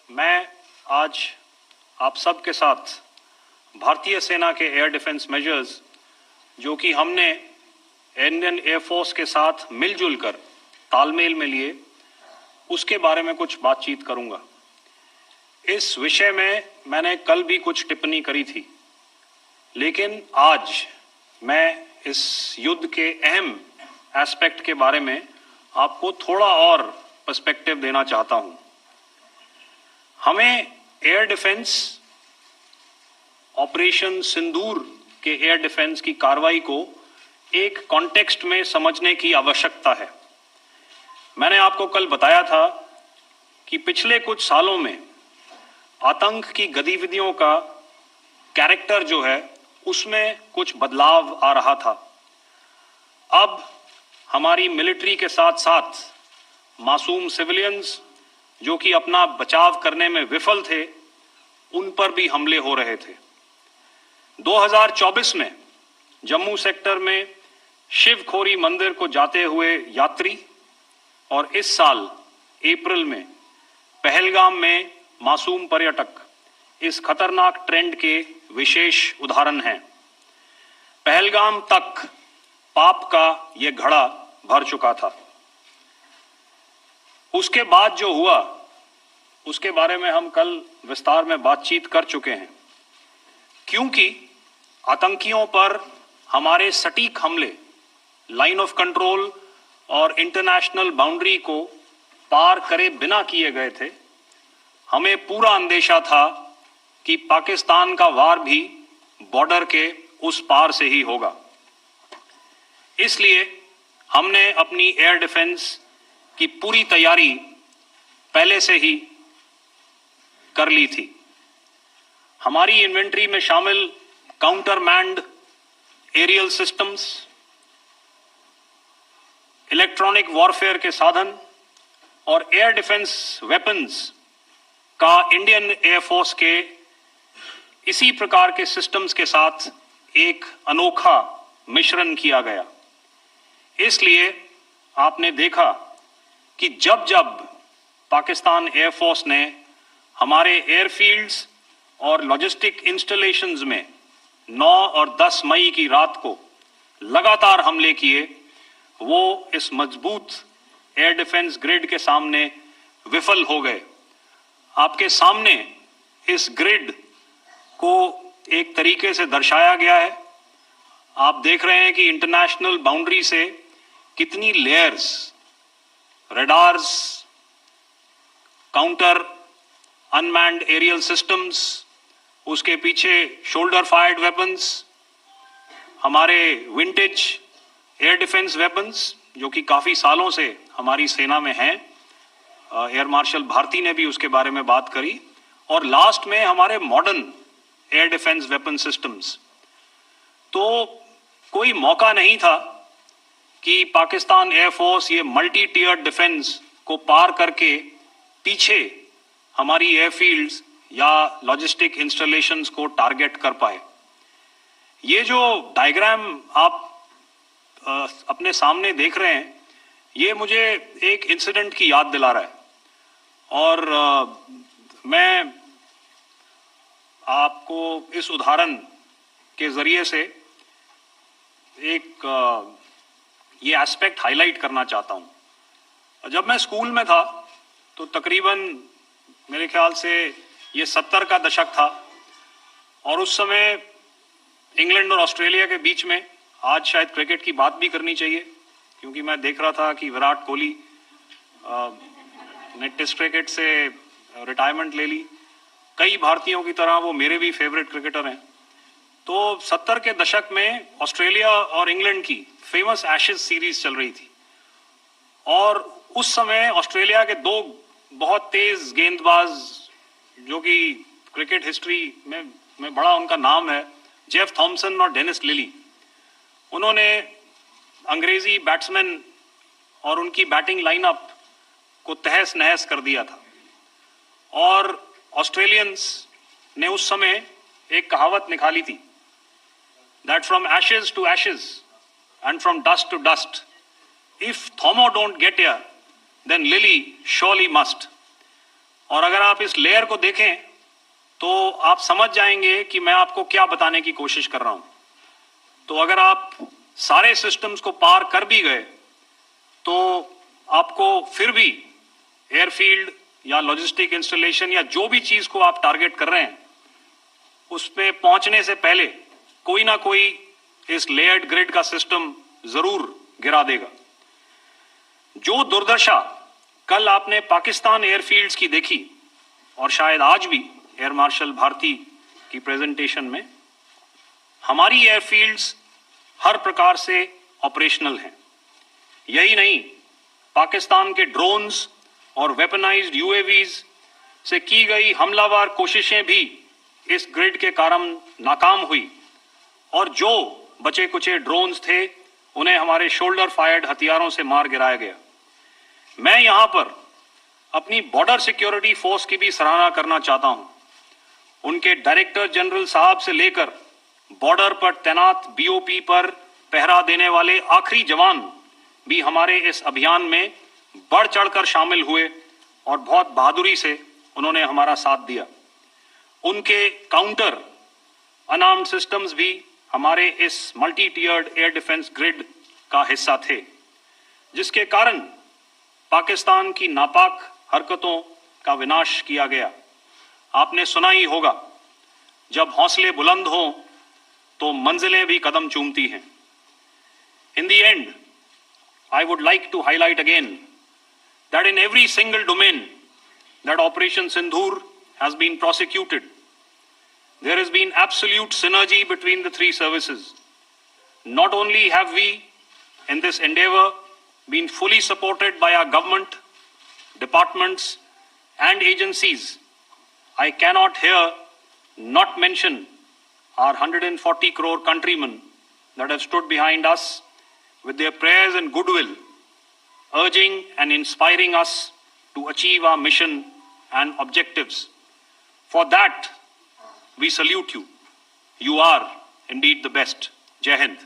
मैं आज आप सब के साथ भारतीय सेना के एयर डिफेंस मेजर्स जो कि हमने इंडियन एयरफोर्स के साथ मिलजुल कर तालमेल में लिए, उसके बारे में कुछ बातचीत करूंगा। इस विषय में मैंने कल भी कुछ टिप्पणी करी थी, लेकिन आज मैं इस युद्ध के अहम एस्पेक्ट के बारे में आपको थोड़ा और पर्सपेक्टिव देना चाहता हूं। हमें एयर डिफेंस ऑपरेशन सिंदूर के एयर डिफेंस की कार्रवाई को एक कॉन्टेक्स्ट में समझने की आवश्यकता है। मैंने आपको कल बताया था कि पिछले कुछ सालों में आतंक की गतिविधियों का कैरेक्टर जो है उसमें कुछ बदलाव आ रहा था। अब हमारी मिलिट्री के साथ साथ मासूम सिविलियंस जो कि अपना बचाव करने में विफल थे, उन पर भी हमले हो रहे थे। 2024 में जम्मू सेक्टर में शिवखोरी मंदिर को जाते हुए यात्री और इस साल अप्रैल में पहलगाम में मासूम पर्यटक इस खतरनाक ट्रेंड के विशेष उदाहरण हैं। पहलगाम तक पाप का यह घड़ा भर चुका था। उसके बाद जो हुआ उसके बारे में हम कल विस्तार में बातचीत कर चुके हैं, क्योंकि आतंकियों पर हमारे सटीक हमले लाइन ऑफ कंट्रोल और इंटरनेशनल बाउंड्री को पार करे बिना किए गए थे। हमें पूरा अंदेशा था कि पाकिस्तान का वार भी बॉर्डर के उस पार से ही होगा। इसलिए हमने अपनी एयर डिफेंस की पूरी तैयारी पहले से ही कर ली थी। हमारी इन्वेंट्री में शामिल counter manned aerial systems, electronic warfare के साधन और एयर डिफेंस वेपन्स का इंडियन एयरफोर्स के इसी प्रकार के सिस्टम्स के साथ एक अनोखा मिश्रण किया गया। इसलिए आपने देखा कि जब जब पाकिस्तान एयरफोर्स ने हमारे एयरफील्ड्स और लॉजिस्टिक इंस्टॉलेशंस में 9 और 10 मई की रात को लगातार हमले किए, वो इस मजबूत एयर डिफेंस ग्रिड के सामने विफल हो गए। आपके सामने इस ग्रिड को एक तरीके से दर्शाया गया है। आप देख रहे हैं कि इंटरनेशनल बाउंड्री से कितनी layers, radars, counter unmanned aerial systems, उसके पीछे शोल्डर फायर्ड वेपन्स, हमारे विंटेज एयर डिफेंस वेपन्स जो कि काफी सालों से हमारी सेना में हैं। एयर मार्शल भारती ने भी उसके बारे में बात करी। और लास्ट में हमारे modern air defence weapon systems. तो कोई मौका नहीं था कि पाकिस्तान एयरफोर्स ये मल्टी टीयर डिफेंस को पार करके पीछे हमारी एयरफील्ड्स या लॉजिस्टिक इंस्टॉलेशंस को टारगेट कर पाए। ये जो डायग्राम आप अपने सामने देख रहे हैं, ये मुझे एक इंसिडेंट की याद दिला रहा है। और मैं आपको इस उदाहरण के जरिए से एक ये एस्पेक्ट हाईलाइट करना चाहता हूं। जब मैं स्कूल में था तो तकरीबन मेरे ख्याल से ये 70 का दशक था, और उस समय इंग्लैंड और ऑस्ट्रेलिया के बीच में, आज शायद क्रिकेट की बात भी करनी चाहिए क्योंकि मैं देख रहा था कि विराट कोहली ने टेस्ट क्रिकेट से रिटायरमेंट ले ली। कई भारतीयों की तरह वो मेरे भी फेवरेट क्रिकेटर हैं। तो 70 के दशक में ऑस्ट्रेलिया और इंग्लैंड की फेमस एशेज सीरीज चल रही थी, और उस समय ऑस्ट्रेलिया के दो बहुत तेज गेंदबाज जो कि क्रिकेट हिस्ट्री में बड़ा उनका नाम है, जेफ थॉमसन और डेनिस लिली, उन्होंने अंग्रेजी बैट्समैन और उनकी बैटिंग लाइनअप को तहस नहस कर दिया था। और ऑस्ट्रेलियंस ने उस समय एक कहावत निकाली थी, that from ashes to ashes and from dust to dust, if Thomo don't get here, then Lily surely must. और अगर आप इस लेयर को देखें तो आप समझ जाएंगे कि मैं आपको क्या बताने की कोशिश कर रहा हूं। तो अगर आप सारे सिस्टम्स को पार कर भी गए तो आपको फिर भी एयरफील्ड या लॉजिस्टिक इंस्टॉलेशन या जो भी चीज को आप टारगेट कर रहे हैं उसमें पहुंचने से पहले कोई ना कोई इस लेयर्ड ग्रिड का सिस्टम जरूर गिरा देगा। जो दुर्दशा कल आपने पाकिस्तान एयरफील्ड्स की देखी और शायद आज भी एयर मार्शल भारती की प्रेजेंटेशन में, हमारी एयरफील्ड्स हर प्रकार से ऑपरेशनल हैं। यही नहीं, पाकिस्तान के ड्रोन्स और वेपनाइज्ड यूएवीज से की गई हमलावर कोशिशें भी इस ग्रिड के कारण नाकाम हुई और जो बचे कुचे ड्रोन्स थे उन्हें हमारे शोल्डर फायर्ड हथियारों से मार गिराया गया। मैं यहां पर अपनी बॉर्डर सिक्योरिटी फोर्स की भी सराहना करना चाहता हूं। उनके डायरेक्टर जनरल साहब से लेकर बॉर्डर पर तैनात बीओपी पर पहरा देने वाले आखिरी जवान भी हमारे इस अभियान में बढ़ चढ़कर शामिल हुए और बहुत बहादुरी से उन्होंने हमारा साथ दिया। उनके काउंटर अनआर्म्ड सिस्टम्स भी हमारे इस मल्टी टियर्ड एयर डिफेंस ग्रिड का हिस्सा थे, जिसके कारण पाकिस्तान की नापाक हरकतों का विनाश किया गया। आपने सुना ही होगा, जब हौसले बुलंद हों तो मंजिलें भी कदम चूमती हैं। In the end, I would like to highlight again that in every single domain that Operation Sindhur has been prosecuted, there has been absolute synergy between the three services. Not only have we, in this endeavor, been fully supported by our government, departments, and agencies, I cannot here not mention our 140 crore countrymen that have stood behind us with their prayers and goodwill, urging and inspiring us to achieve our mission and objectives. For that, we salute you. You are indeed the best. Jai Hind.